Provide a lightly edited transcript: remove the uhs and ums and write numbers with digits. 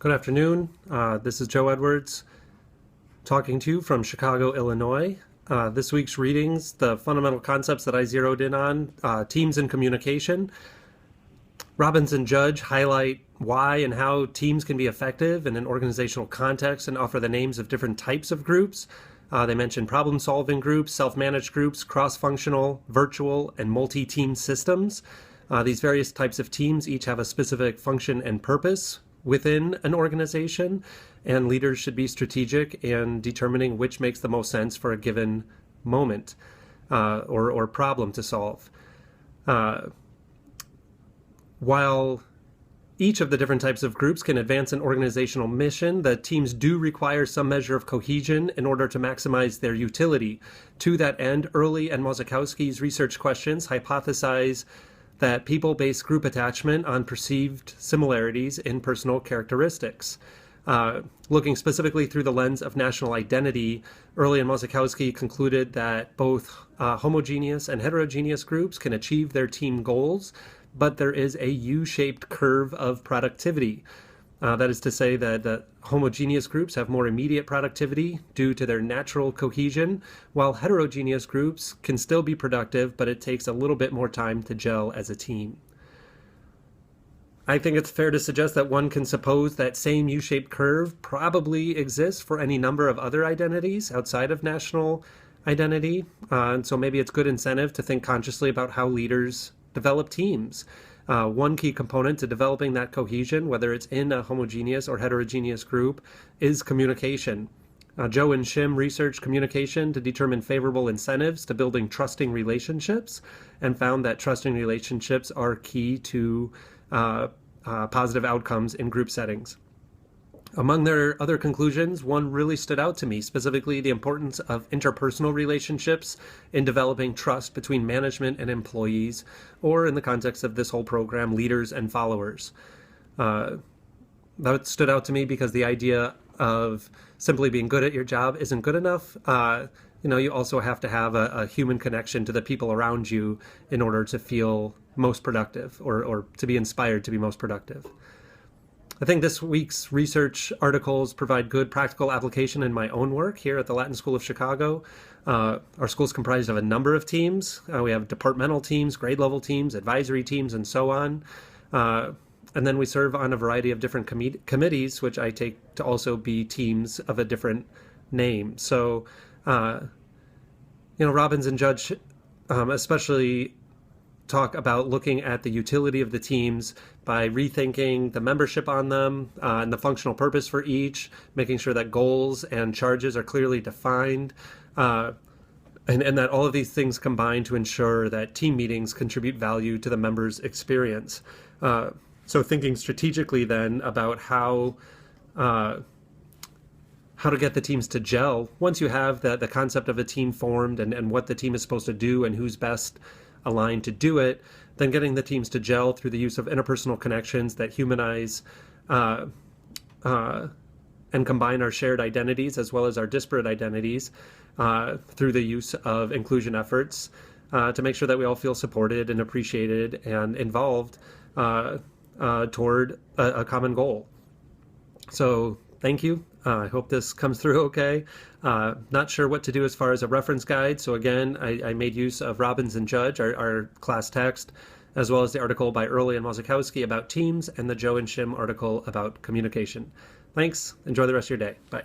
Good afternoon. This is Joe Edwards talking to you from Chicago, Illinois. This week's readings, the fundamental concepts that I zeroed in on, teams and communication. Robbins and Judge highlight why and how teams can be effective in an organizational context and offer the names of different types of groups. They mention problem-solving groups, self-managed groups, cross-functional, virtual, and multi-team systems. These various types of teams each have a specific function and purpose within an organization, and leaders should be strategic in determining which makes the most sense for a given moment or problem to solve. While each of the different types of groups can advance an organizational mission, the teams do require some measure of cohesion in order to maximize their utility. To that end, Early and Mozakowski's research questions hypothesize that people base group attachment on perceived similarities in personal characteristics. Looking specifically through the lens of national identity, Early and Mozakowski concluded that both homogeneous and heterogeneous groups can achieve their team goals, but there is a U-shaped curve of productivity. That is to say that homogeneous groups have more immediate productivity due to their natural cohesion, while heterogeneous groups can still be productive, but it takes a little bit more time to gel as a team. I think it's fair to suggest that one can suppose that same U-shaped curve probably exists for any number of other identities outside of national identity, and so maybe it's good incentive to think consciously about how leaders develop teams. One key component to developing that cohesion, whether it's in a homogeneous or heterogeneous group, is communication. Joe and Shim researched communication to determine favorable incentives to building trusting relationships and found that trusting relationships are key to positive outcomes in group settings. Among their other conclusions, one really stood out to me, specifically the importance of interpersonal relationships in developing trust between management and employees, or in the context of this whole program, leaders and followers. That stood out to me because the idea of simply being good at your job isn't good enough. You also have to have a human connection to the people around you in order to feel most productive or to be inspired to be most productive. I think this week's research articles provide good practical application in my own work here at the Latin School of Chicago. Our school is comprised of a number of teams. We have departmental teams, grade level teams, advisory teams, and so on. And then we serve on a variety of different committees, which I take to also be teams of a different name. So, Robbins and Judge especially talk about looking at the utility of the teams by rethinking the membership on them and the functional purpose for each, making sure that goals and charges are clearly defined, and that all of these things combine to ensure that team meetings contribute value to the members' experience. So thinking strategically then about how to get the teams to gel, once you have the concept of a team formed and what the team is supposed to do and who's best aligned to do it, then getting the teams to gel through the use of interpersonal connections that humanize and combine our shared identities as well as our disparate identities through the use of inclusion efforts to make sure that we all feel supported and appreciated and involved toward a common goal. So thank you. I hope this comes through okay. Not sure what to do as far as a reference guide. So again, I made use of Robbins and Judge, our class text, as well as the article by Early and Mozakowski about teams and the Joe and Shim article about communication. Thanks. Enjoy the rest of your day. Bye.